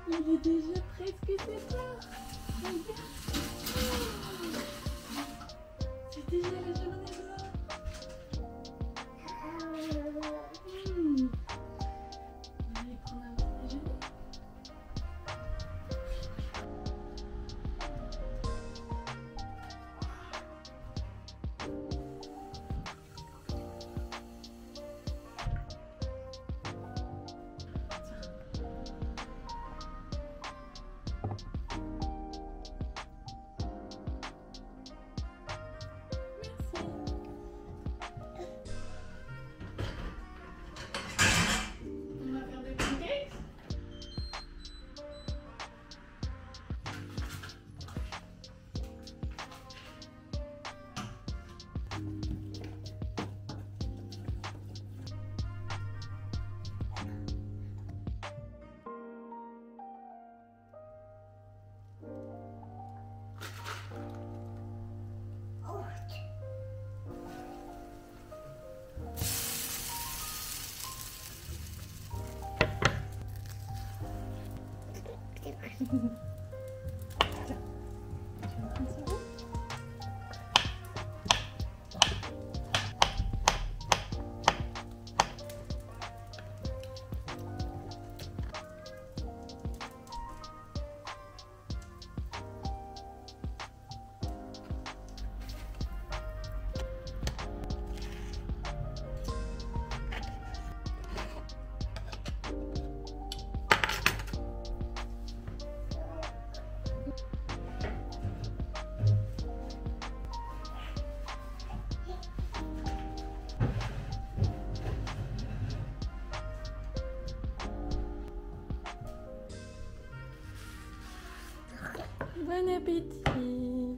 Il est déjà presque 7 heures. C'est déjà la journée dehors. Vous allez prendre un petit déjeuner? Bon appétit.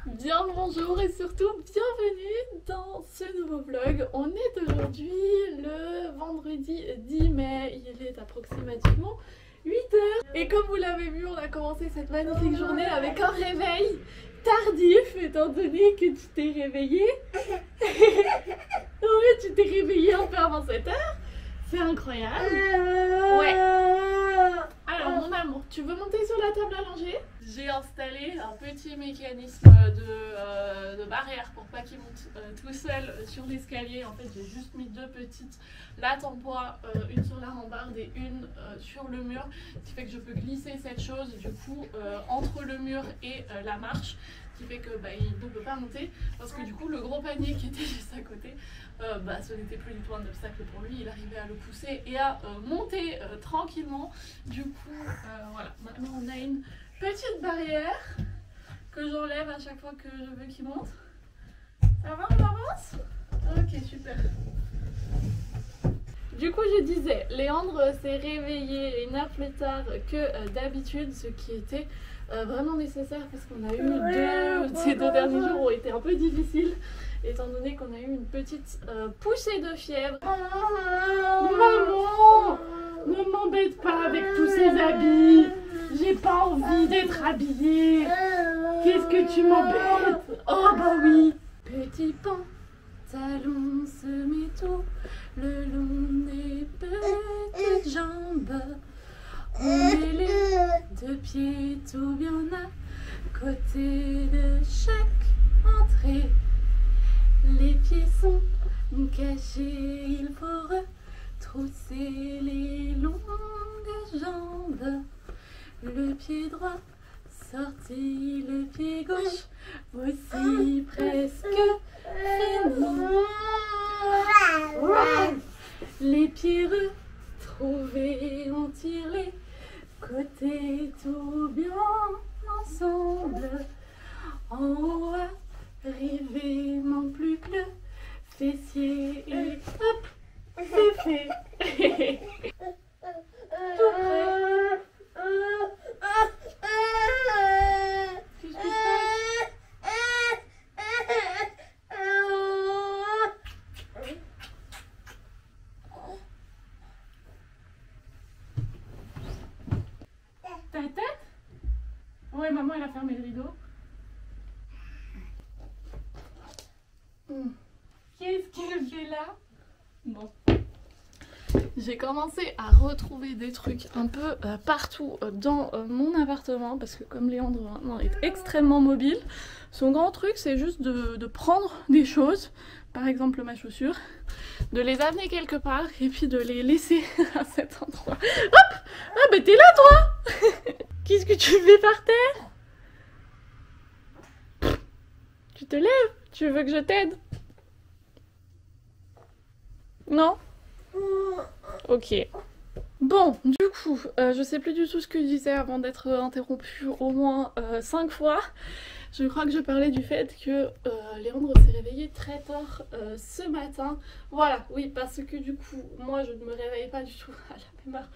Bien le bonjour et surtout bienvenue dans ce nouveau vlog. On est aujourd'hui le vendredi 10 mai, il est approximativement 8 h. Et comme vous l'avez vu, on a commencé cette magnifique journée avec un réveil tardif étant donné que tu t'es réveillé. Oui, tu t'es réveillé un peu avant 7 h. C'est incroyable. Ouais. Alors mon amour, tu veux monter sur la table à langer? J'ai installé un petit mécanisme de barrière pour pas qu'il monte tout seul sur l'escalier. En fait, j'ai juste mis deux petites lattes en bois, une sur la rambarde et une sur le mur, ce qui fait que je peux glisser cette chose du coup entre le mur et la marche, ce qui fait que il ne peut pas monter parce que du coup le gros panier qui était juste à côté, ce n'était plus du tout un obstacle pour lui. Il arrivait à le pousser et à monter tranquillement. Du coup, voilà, maintenant on a une petite barrière que j'enlève à chaque fois que je veux qu'il monte. Ça va, on avance? Ok, super. Du coup, je disais, Léandre s'est réveillé une heure plus tard que d'habitude, ce qui était vraiment nécessaire parce qu'on a eu ces deux derniers jours ont été un peu difficiles, étant donné qu'on a eu une petite poussée de fièvre. Maman, ne m'embête pas avec tous ces habits. J'ai pas envie d'être habillée. Qu'est-ce que tu m'embêtes? Oh bah oui. Petit pantalon se met tout le long des petites jambes. On met les deux pieds tout bien à côté de chaque entrée. Les pieds sont cachés, il faut retrousser les longues jambes. Le pied droit sorti, le pied gauche aussi presque fini. Les pieds retrouvés, on tire les côtés tout bien ensemble. En haut arrivé, manque plus que le fessier et hop, c'est fait. Tout prêt. Qu'est-ce que là? Bon. J'ai commencé à retrouver des trucs un peu partout dans mon appartement parce que comme Léandre maintenant est extrêmement mobile, son grand truc c'est juste de prendre des choses, par exemple ma chaussure, de les amener quelque part et puis de les laisser à cet endroit. Hop! Ah bah t'es là toi! Qu'est-ce que tu fais par terre? Tu te lèves? Tu veux que je t'aide? Non? Ok. Bon, du coup, je sais plus du tout ce que je disais avant d'être interrompue au moins 5 fois. Je crois que je parlais du fait que Léandre s'est réveillé très tard ce matin. Voilà, oui, parce que du coup, moi je ne me réveille pas du tout à la même heure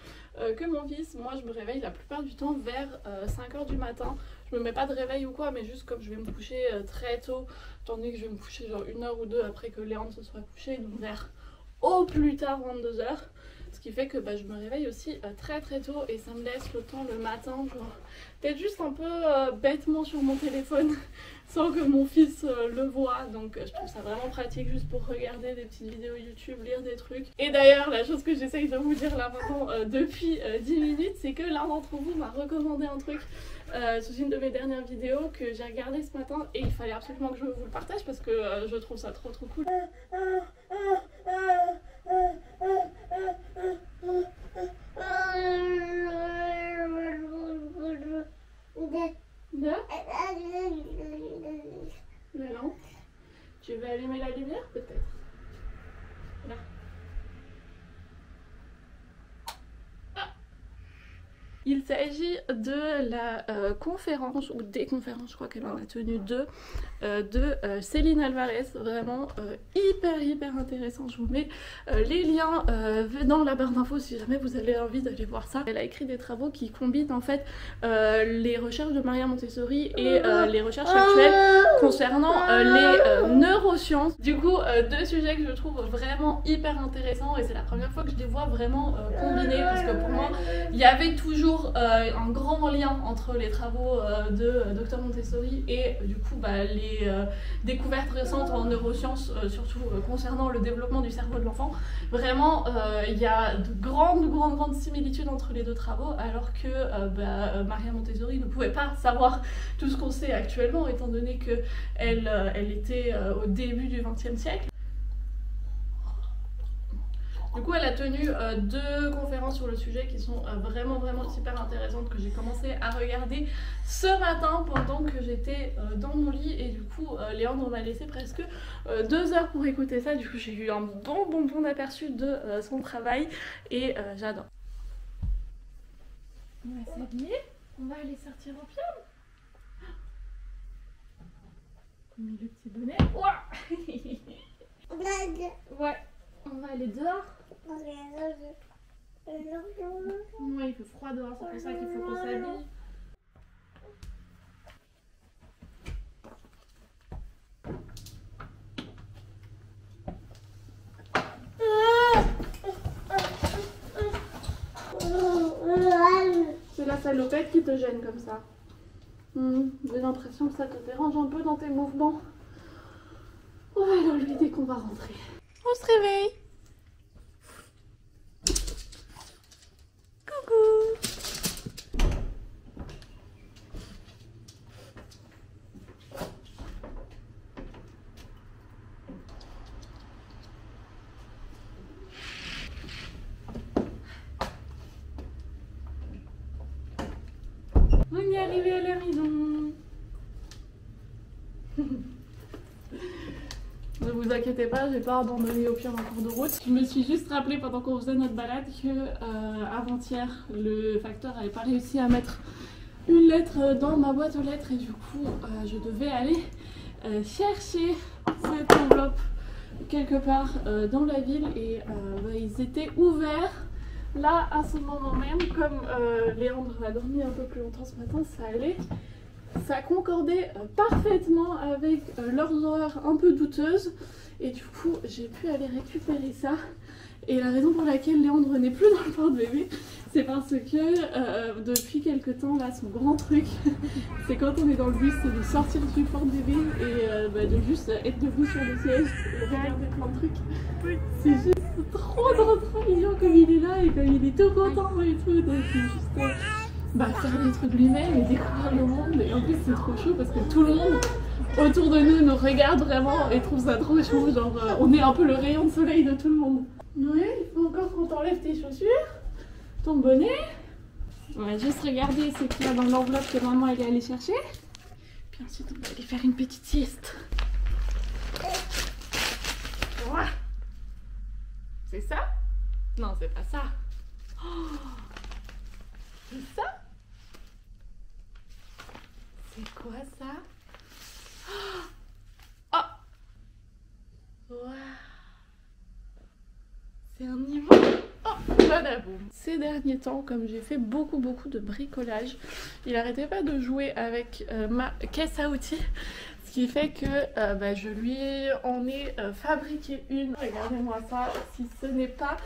que mon fils. Moi je me réveille la plupart du temps vers 5 h du matin. Je me mets pas de réveil ou quoi, mais juste comme je vais me coucher très tôt, étant donné que je vais me coucher genre 1 heure ou 2 après que Léandre se soit couché, donc vers au plus tard 22 h. Ce qui fait que bah, je me réveille aussi très tôt et ça me laisse le temps le matin, genre peut-être juste un peu bêtement sur mon téléphone sans que mon fils le voie. Donc je trouve ça vraiment pratique juste pour regarder des petites vidéos YouTube, lire des trucs. Et d'ailleurs la chose que j'essaye de vous dire là maintenant depuis 10 minutes, c'est que l'un d'entre vous m'a recommandé un truc sous une de mes dernières vidéos que j'ai regardé ce matin et il fallait absolument que je vous le partage parce que je trouve ça trop cool. La lampe. Tu veux allumer la lumière peut-être? Là. Il s'agit de la conférence, ou des conférences, je crois qu'elle en a tenu deux, de Céline Alvarez, vraiment hyper intéressant. Je vous mets les liens dans la barre d'infos si jamais vous avez envie d'aller voir ça. Elle a écrit des travaux qui combinent en fait les recherches de Maria Montessori et les recherches actuelles concernant les neurosciences. Du coup, deux sujets que je trouve vraiment hyper intéressants et c'est la première fois que je les vois vraiment combinés parce que pour moi, il y avait toujours un grand lien entre les travaux de Dr Montessori et du coup les découvertes récentes en neurosciences, surtout concernant le développement du cerveau de l'enfant. Vraiment, il y a de grandes similitudes entre les deux travaux, alors que Maria Montessori ne pouvait pas savoir tout ce qu'on sait actuellement, étant donné qu'elle était au début du XXe siècle. Du coup, elle a tenu deux conférences sur le sujet qui sont vraiment super intéressantes que j'ai commencé à regarder ce matin pendant que j'étais dans mon lit et du coup Léandre m'a laissé presque 2 heures pour écouter ça. Du coup, j'ai eu un bon aperçu de son travail et j'adore. On va s'habiller, on va aller sortir en pyjama. On met le petit bonnet. Ouais, on va aller dehors. Ouais, il fait froid dehors, c'est pour ça qu'il faut qu'on s'habille. C'est la salopette qui te gêne comme ça. J'ai l'impression que ça te dérange un peu dans tes mouvements. On va l'enlever dès qu'on va rentrer. On se réveille. On est arrivé à la maison. Ne vous inquiétez pas, j'ai pas abandonné au pire en cours de route. Je me suis juste rappelé pendant qu'on faisait notre balade que avant-hier, le facteur avait pas réussi à mettre une lettre dans ma boîte aux lettres et du coup, je devais aller chercher cette enveloppe quelque part dans la ville et ils étaient ouverts. Là, à ce moment même, comme Léandre a dormi un peu plus longtemps ce matin, ça concordait parfaitement avec leurs horaires un peu douteuses. Et du coup, j'ai pu aller récupérer ça. Et la raison pour laquelle Léandre n'est plus dans le porte-bébé, c'est parce que depuis quelques temps, là, son grand truc, c'est quand on est dans le bus, c'est de sortir du porte-bébé et de juste être debout sur le siège et regarder plein de trucs. C'est juste trop mignon comme il est là et comme il est tout content et tout. Donc c'est juste faire des trucs lui-même et découvrir le monde. Et en plus, c'est trop chaud parce que tout le monde autour de nous regarde vraiment et trouve ça trop chaud. Genre, on est un peu le rayon de soleil de tout le monde. Ouais, il faut encore qu'on t'enlève tes chaussures, ton bonnet. On va juste regarder ce qu'il y a dans l'enveloppe que maman elle est allée chercher. Puis ensuite, on va aller faire une petite sieste. Ouais. C'est ça? Non, c'est pas ça. Oh. C'est ça? C'est quoi ça? Oh. Wow. C'est un niveau. Oh, badaboum. Ces derniers temps, comme j'ai fait beaucoup de bricolage, il arrêtait pas de jouer avec ma caisse à outils. Ce qui fait que je lui en ai fabriqué une. Regardez-moi ça, si ce n'est pas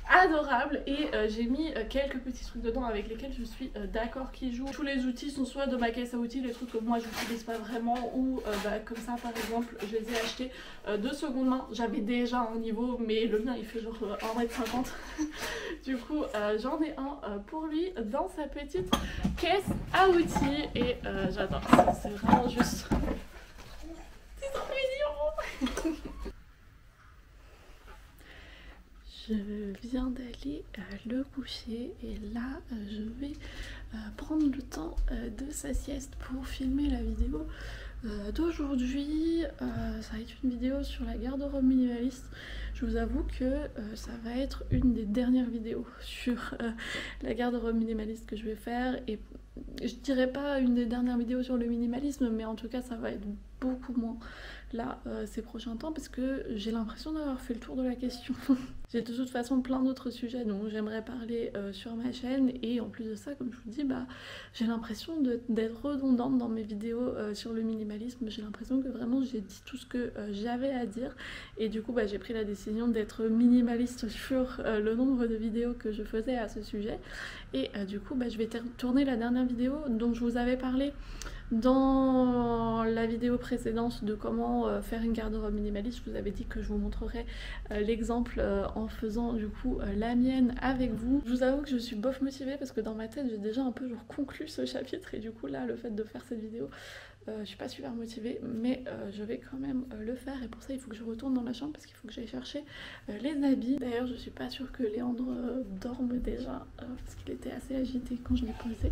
adorable. Et j'ai mis quelques petits trucs dedans avec lesquels je suis d'accord qu'ils jouent. Tous les outils sont soit de ma caisse à outils, les trucs que moi j'utilise pas vraiment, ou comme ça par exemple, je les ai achetés de seconde main. J'avais déjà un niveau, mais le mien il fait genre 1,50 m. Du coup j'en ai un pour lui dans sa petite caisse à outils et j'adore ça, c'est vraiment juste... C'est trop mignon. Je viens d'aller le coucher et là je vais prendre le temps de sa sieste pour filmer la vidéo d'aujourd'hui. Ça va être une vidéo sur la garde-robe minimaliste. Je vous avoue que ça va être une des dernières vidéos sur la garde-robe minimaliste que je vais faire, et je dirais pas une des dernières vidéos sur le minimalisme, mais en tout cas ça va être beaucoup moins là ces prochains temps parce que j'ai l'impression d'avoir fait le tour de la question. J'ai de toute façon plein d'autres sujets dont j'aimerais parler sur ma chaîne, et en plus de ça, comme je vous dis, j'ai l'impression d'être redondante dans mes vidéos sur le minimalisme. J'ai l'impression que vraiment j'ai dit tout ce que j'avais à dire, et du coup j'ai pris la décision d'être minimaliste sur le nombre de vidéos que je faisais à ce sujet. Et du coup je vais tourner la dernière vidéo dont je vous avais parlé dans la vidéo précédente de comment faire une garde-robe minimaliste. Je vous avais dit que je vous montrerai l'exemple en faisant du coup la mienne avec vous. Je vous avoue que je suis bof motivée parce que dans ma tête j'ai déjà un peu conclu ce chapitre, et du coup là le fait de faire cette vidéo je suis pas super motivée, mais je vais quand même le faire, et pour ça il faut que je retourne dans la chambre parce qu'il faut que j'aille chercher les habits. D'ailleurs je suis pas sûre que Léandre dorme déjà parce qu'il était assez agité quand je l'ai posé.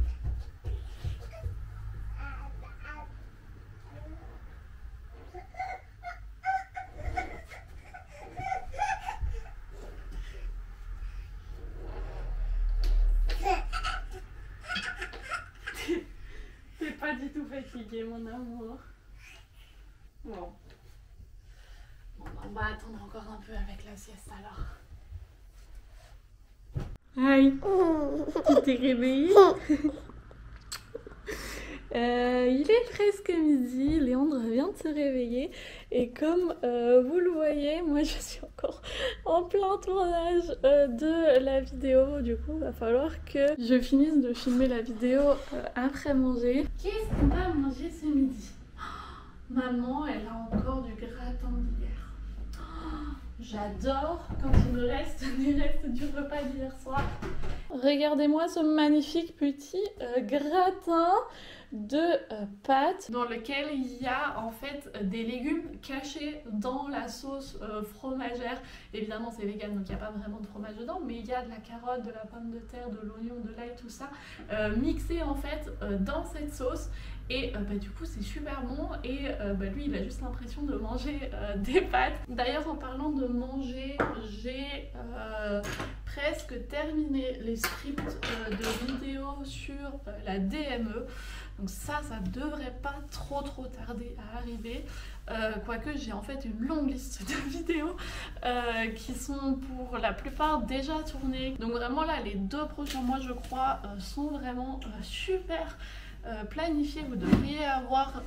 Pas du tout fatiguée, mon amour. Bon. On va attendre encore un peu avec la sieste alors. Aïe, tu t'es réveillée? Il est presque midi, Léandre vient de se réveiller, et comme vous le voyez, moi je suis encore en plein tournage de la vidéo. Du coup il va falloir que je finisse de filmer la vidéo après manger. Qu'est-ce qu'on va manger ce midi? Maman elle a encore du gratin d'hier. J'adore quand il me reste des restes du repas d'hier soir. Regardez-moi ce magnifique petit gratin de pâtes dans lequel il y a en fait des légumes cachés dans la sauce fromagère. Évidemment c'est vegan donc il n'y a pas vraiment de fromage dedans, mais il y a de la carotte, de la pomme de terre, de l'oignon, de l'ail, tout ça mixé en fait dans cette sauce. Et du coup c'est super bon, et lui il a juste l'impression de manger des pâtes. D'ailleurs en parlant de manger, j'ai presque terminé les scripts de vidéos sur la DME. Donc ça devrait pas trop tarder à arriver. Quoique j'ai en fait une longue liste de vidéos qui sont pour la plupart déjà tournées. Donc vraiment là les 2 prochains mois je crois sont vraiment super planifié. Vous devriez avoir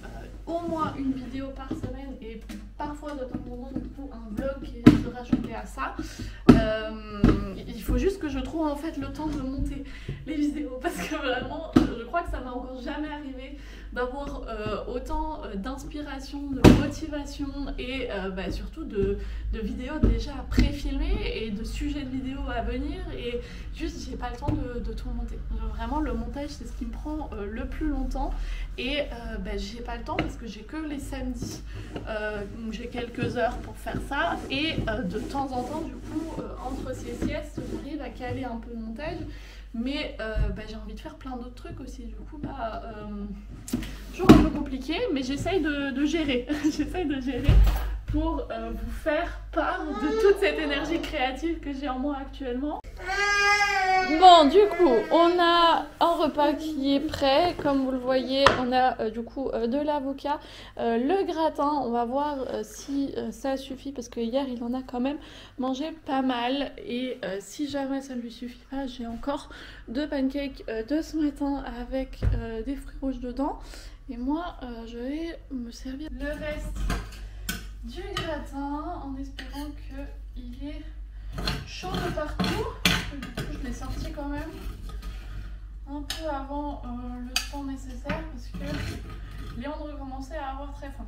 au moins une vidéo par semaine, et parfois de temps en temps du coup un vlog qui se rajouter à ça. Il faut juste que je trouve en fait le temps de monter les vidéos parce que vraiment je crois que ça m'est encore jamais arrivé d'avoir autant d'inspiration, de motivation et surtout de vidéos déjà pré-filmées et de sujets de vidéos à venir, et juste j'ai pas le temps de tout monter. Vraiment le montage c'est ce qui me prend le plus longtemps, et j'ai pas le temps parce que j'ai que les samedis où j'ai quelques heures pour faire ça, et de temps en temps du coup entre ces siestes j'arrive à caler un peu de montage. Mais j'ai envie de faire plein d'autres trucs aussi, du coup toujours un peu compliqué, mais j'essaye de gérer. J'essaye de gérer pour vous faire part de toute cette énergie créative que j'ai en moi actuellement. Bon, du coup, on a un repas qui est prêt. Comme vous le voyez, on a du coup de l'avocat, le gratin. On va voir si ça suffit parce que hier, il en a quand même mangé pas mal. Et si jamais ça ne lui suffit pas, j'ai encore 2 pancakes de ce matin avec des fruits rouges dedans. Et moi, je vais me servir le reste du gratin en espérant qu'il est chaud de partout. Du coup, je l'ai sorti quand même un peu avant le temps nécessaire parce que Léon recommençait à avoir très faim.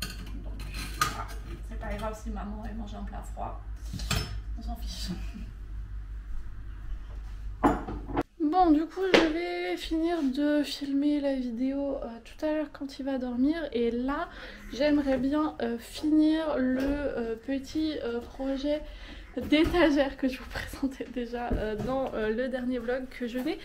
Donc voilà, c'est pas grave si maman elle mange un plat froid, on s'en fiche. Bon, du coup, je vais finir de filmer la vidéo tout à l'heure quand il va dormir. Et là, j'aimerais bien finir le petit projet d'étagère que je vous présentais déjà dans le dernier vlog, que je n'ai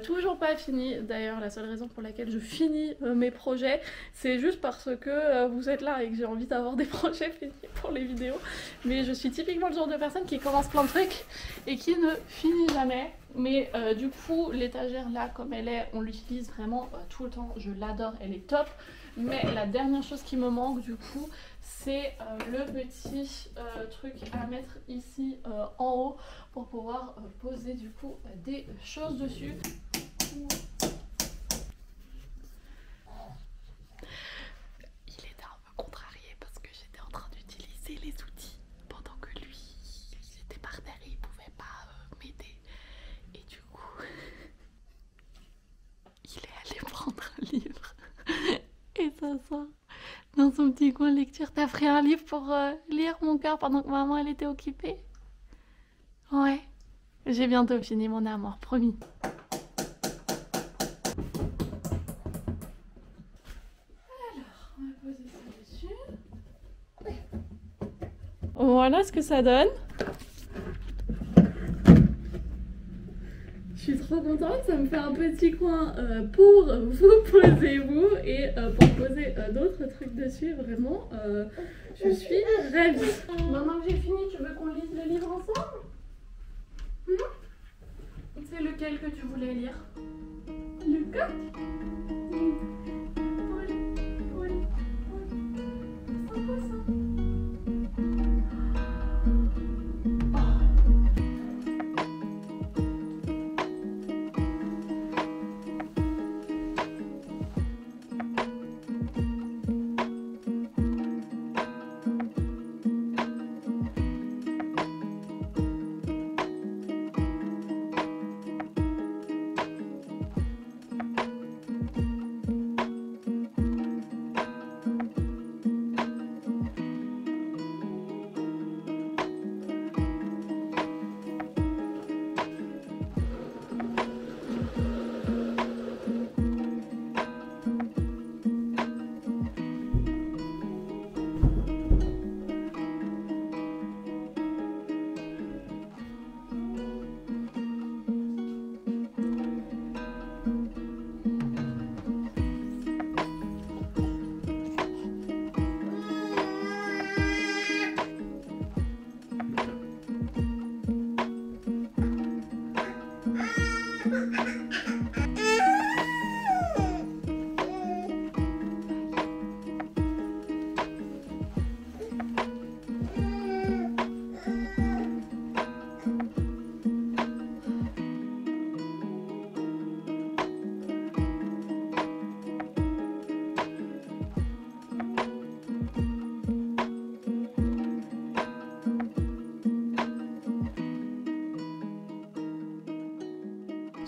toujours pas fini. D'ailleurs, la seule raison pour laquelle je finis mes projets, c'est juste parce que vous êtes là et que j'ai envie d'avoir des projets finis pour les vidéos. Mais je suis typiquement le genre de personne qui commence plein de trucs et qui ne finit jamais. Mais du coup, l'étagère là, comme elle est, on l'utilise vraiment tout le temps. Je l'adore, elle est top. Mais la dernière chose qui me manque du coup, c'est le petit truc à mettre ici en haut pour pouvoir poser du coup des choses dessus. Il était un peu contrarié parce que j'étais en train d'utiliser les outils pendant que lui, il était par terre et il pouvait pas m'aider. Et du coup, il est allé prendre un livre et s'asseoir dans son petit coin lecture. T'as pris un livre pour lire, mon cœur, pendant que maman elle était occupée? Ouais. J'ai bientôt fini mon amour, promis. Alors, on va poser ça dessus. Voilà ce que ça donne. Je suis trop contente, ça me fait un petit coin pour vous poser vous et pour poser d'autres trucs dessus. Vraiment, je suis ravie. Maintenant que j'ai fini, tu veux qu'on lise le livre ensemble? C'est lequel que tu voulais lire? Le coq?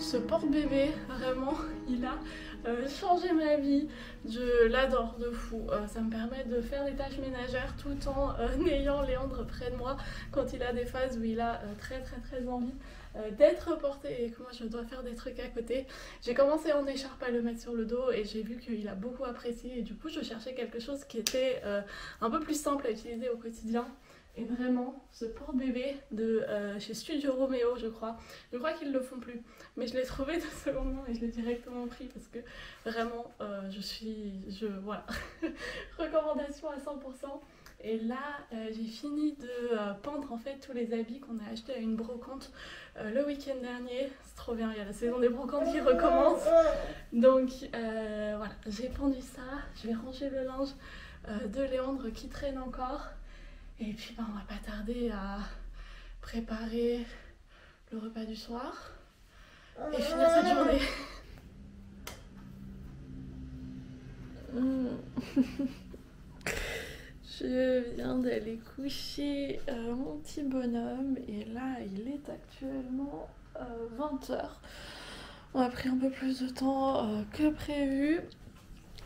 ce porte-bébé, vraiment, il a changé ma vie. Je l'adore de fou. Ça me permet de faire des tâches ménagères tout en ayant Léandre près de moi quand il a des phases où il a très envie d'être porté et que moi je dois faire des trucs à côté. J'ai commencé en écharpe à le mettre sur le dos et j'ai vu qu'il a beaucoup apprécié et du coup je cherchais quelque chose qui était un peu plus simple à utiliser au quotidien. Et vraiment, ce porte-bébé de chez Studio Romeo, je crois qu'ils le font plus. Mais je l'ai trouvé de seconde main et je l'ai directement pris parce que vraiment, voilà, recommandation à 100%. Et là, j'ai fini de pendre en fait tous les habits qu'on a achetés à une brocante le week-end dernier. C'est trop bien, il y a la saison des brocantes qui recommence. Donc voilà, j'ai pendu ça, je vais ranger le linge de Léandre qui traîne encore. Et puis on va pas tarder à préparer le repas du soir et finir cette journée. Je viens d'aller coucher mon petit bonhomme et là il est actuellement 20h. On a pris un peu plus de temps que prévu.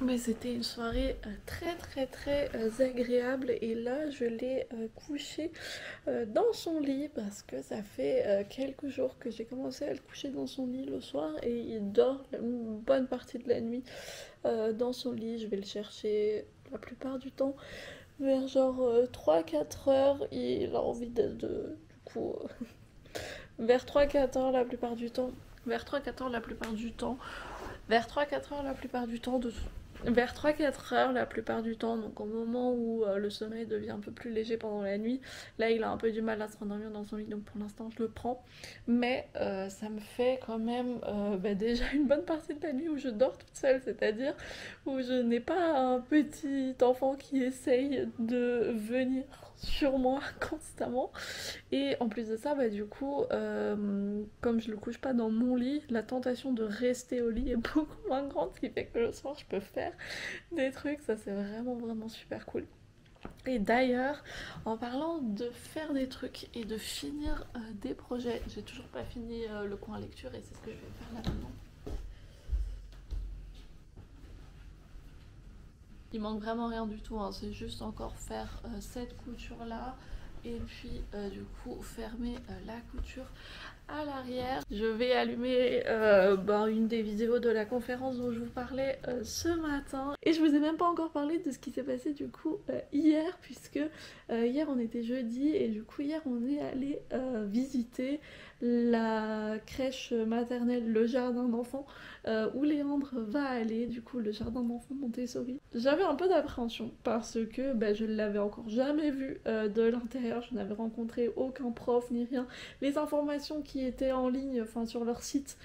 Mais c'était une soirée très agréable et là je l'ai couché dans son lit parce que ça fait quelques jours que j'ai commencé à le coucher dans son lit le soir et il dort une bonne partie de la nuit dans son lit. Je vais le chercher la plupart du temps vers genre 3-4 heures. Il a envie du coup vers 3-4 heures la plupart du temps. Vers 3-4 heures la plupart du temps. Vers 3-4 heures la plupart du temps vers 3-4 heures la plupart du temps, donc au moment où le sommeil devient un peu plus léger pendant la nuit. Là il a un peu du mal à se rendormir dans son lit, donc pour l'instant je le prends. Mais ça me fait quand même déjà une bonne partie de la nuit où je dors toute seule, c'est-à-dire où je n'ai pas un petit enfant qui essaye de venir sur moi constamment. Et en plus de ça, du coup, comme je le couche pas dans mon lit, la tentation de rester au lit est beaucoup moins grande, ce qui fait que le soir je peux faire des trucs. Ça c'est vraiment super cool. Et d'ailleurs, en parlant de faire des trucs et de finir des projets, j'ai toujours pas fini le coin lecture et c'est ce que je vais faire là maintenant. Il manque vraiment rien du tout, hein. C'est juste encore faire cette couture là et puis du coup fermer la couture à l'arrière. Je vais allumer une des vidéos de la conférence dont je vous parlais ce matin. Et je vous ai même pas encore parlé de ce qui s'est passé du coup hier, puisque hier on était jeudi et du coup hier on est allé visiter la crèche maternelle, le jardin d'enfants où Léandre va aller, du coup le jardin d'enfants Montessori. J'avais un peu d'appréhension parce que je ne l'avais encore jamais vu de l'intérieur, je n'avais rencontré aucun prof ni rien. Les informations qui étaient en ligne, sur leur site,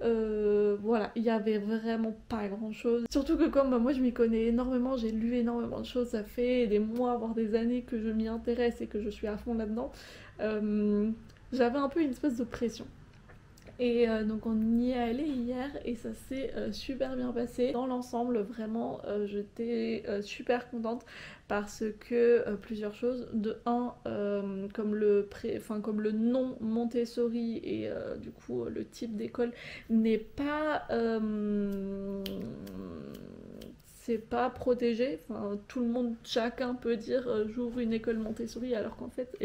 voilà, il y avait vraiment pas grand chose. Surtout que comme moi je m'y connais énormément, j'ai lu énormément de choses, ça fait des mois voire des années que je m'y intéresse et que je suis à fond là-dedans. J'avais un peu une espèce de pression. Et donc on y est allé hier et ça s'est super bien passé. Dans l'ensemble, vraiment, j'étais super contente parce que plusieurs choses. De un, comme le nom Montessori et du coup le type d'école n'est pas... c'est pas protégé, tout le monde, chacun peut dire j'ouvre une école Montessori alors qu'en fait,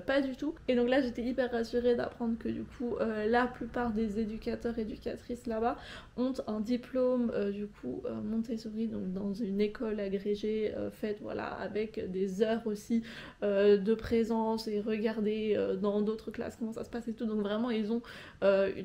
pas du tout. Et donc là j'étais hyper rassurée d'apprendre que du coup la plupart des éducateurs et éducatrices là-bas ont un diplôme Montessori, donc dans une école agrégée faite avec des heures aussi de présence et regarder dans d'autres classes comment ça se passe et tout. Donc vraiment ils ont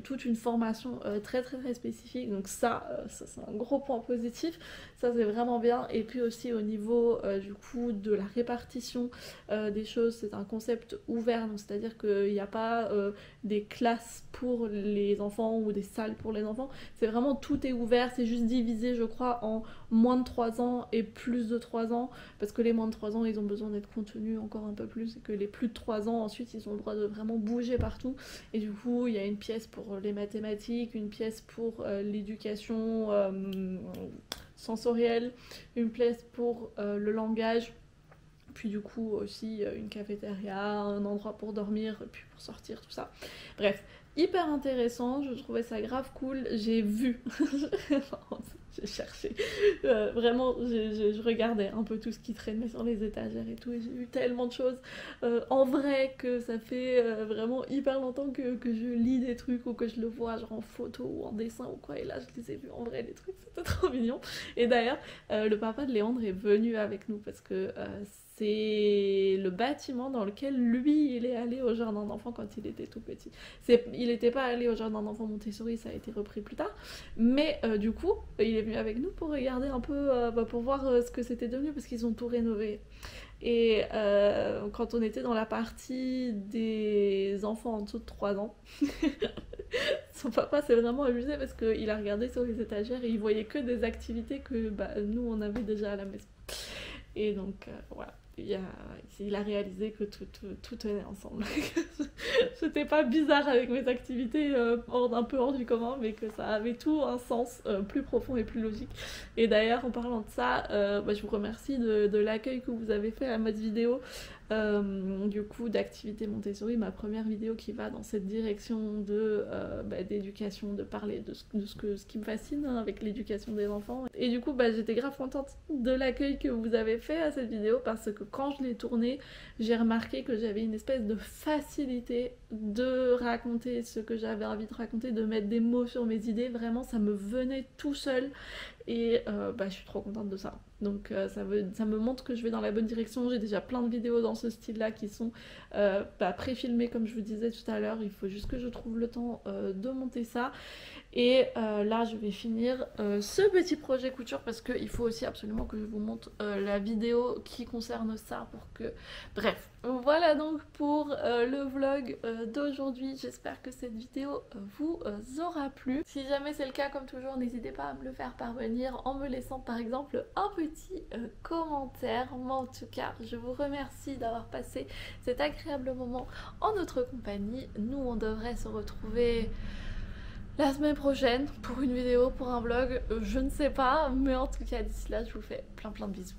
toute une formation très spécifique, donc ça c'est un gros point positif. Ça c'est vraiment bien. Et puis aussi au niveau de la répartition des choses, c'est un concept ouvert, donc c'est-à-dire qu'il n'y a pas des classes pour les enfants ou des salles pour les enfants, c'est vraiment tout est ouvert, c'est juste divisé je crois en moins de 3 ans et plus de 3 ans, parce que les moins de 3 ans ils ont besoin d'être contenus encore un peu plus, et que les plus de 3 ans ensuite ils ont le droit de vraiment bouger partout. Et du coup il y a une pièce pour les mathématiques, une pièce pour l'éducation sensorielle, une pièce pour le langage, puis du coup aussi une cafétéria, un endroit pour dormir, puis pour sortir, tout ça. Bref, hyper intéressant, je trouvais ça grave cool, j'ai vu, j'ai cherché, vraiment je regardais un peu tout ce qui traînait sur les étagères et tout, et j'ai vu tellement de choses en vrai que ça fait vraiment hyper longtemps que je lis des trucs ou que je le vois genre en photo ou en dessin ou quoi, et là je les ai vus en vrai les trucs, c'était trop mignon. Et d'ailleurs le papa de Léandre est venu avec nous parce que c'est le bâtiment dans lequel lui il est allé au jardin d'enfants quand il était tout petit. Il n'était pas allé au jardin d'enfants Montessori, ça a été repris plus tard, mais du coup il est venu avec nous pour regarder un peu, pour voir ce que c'était devenu parce qu'ils ont tout rénové. Et quand on était dans la partie des enfants en dessous de 3 ans, son papa s'est vraiment amusé parce qu'il a regardé sur les étagères et il voyait que des activités que nous on avait déjà à la maison. Et donc voilà, il a réalisé que tout tenait ensemble. C'était pas bizarre avec mes activités un peu hors du commun, mais que ça avait tout un sens plus profond et plus logique. Et d'ailleurs, en parlant de ça, je vous remercie de l'accueil que vous avez fait à notre vidéo. Du coup, d'activité Montessori, ma première vidéo qui va dans cette direction d'éducation, de parler de ce qui me fascine avec l'éducation des enfants. Et du coup, j'étais grave contente de l'accueil que vous avez fait à cette vidéo parce que quand je l'ai tournée, j'ai remarqué que j'avais une espèce de facilité de raconter ce que j'avais envie de raconter, de mettre des mots sur mes idées. Vraiment, ça me venait tout seul. Et je suis trop contente de ça. Donc ça me montre que je vais dans la bonne direction. J'ai déjà plein de vidéos dans ce style-là qui sont pré-filmées comme je vous disais tout à l'heure. Il faut juste que je trouve le temps de monter ça. Et là je vais finir ce petit projet couture parce qu'il faut aussi absolument que je vous montre la vidéo qui concerne ça pour que... Bref, voilà donc pour le vlog d'aujourd'hui. J'espère que cette vidéo vous aura plu. Si jamais c'est le cas, comme toujours, n'hésitez pas à me le faire parvenir en me laissant par exemple un petit commentaire. Moi en tout cas, je vous remercie d'avoir passé cet agréable moment en notre compagnie. Nous on devrait se retrouver la semaine prochaine pour une vidéo, pour un vlog, je ne sais pas, mais en tout cas d'ici là je vous fais plein de bisous.